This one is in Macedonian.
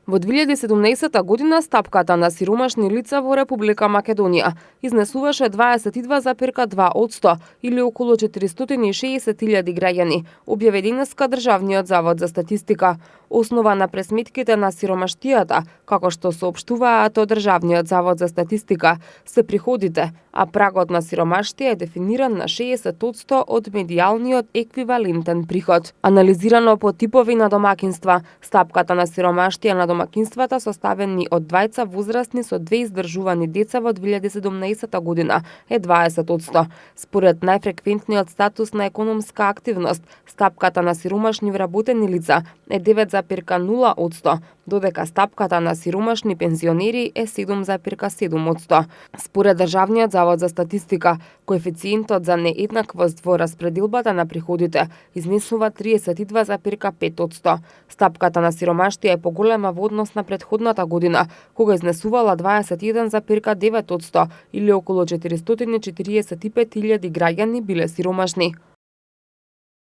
Во 2017 година стапката на сиромашни лица во Република Македонија изнесуваше 22,2% или околу 460.000 граѓани, објави денеска Државниот завод за статистика. Основа на пресметките на сиромаштијата, како што соопштуваат од Државниот завод за статистика, се приходите, а прагот на сиромаштија е дефиниран на 60% од медијалниот еквивалентен приход. Анализирано по типови на домакинства, стапката на сиромаштија на домакинствата составени од двајца возрастни со 2 издржувани деца во 2017 година е 20%. Според најфреквентниот статус на економска активност, стапката на сиромашни вработени лица е 9,0%, додека стапката на сиромашни пензионери е 7,7%. Според Државниот завод за статистика, коефициентот за нееднаквост во распределбата на приходите изнесува 32,5%. Стапката на сиромаштија е поголема во однос на претходната година, кога изнесувала 21,9% или околу 445.000 граѓани биле сиромашни.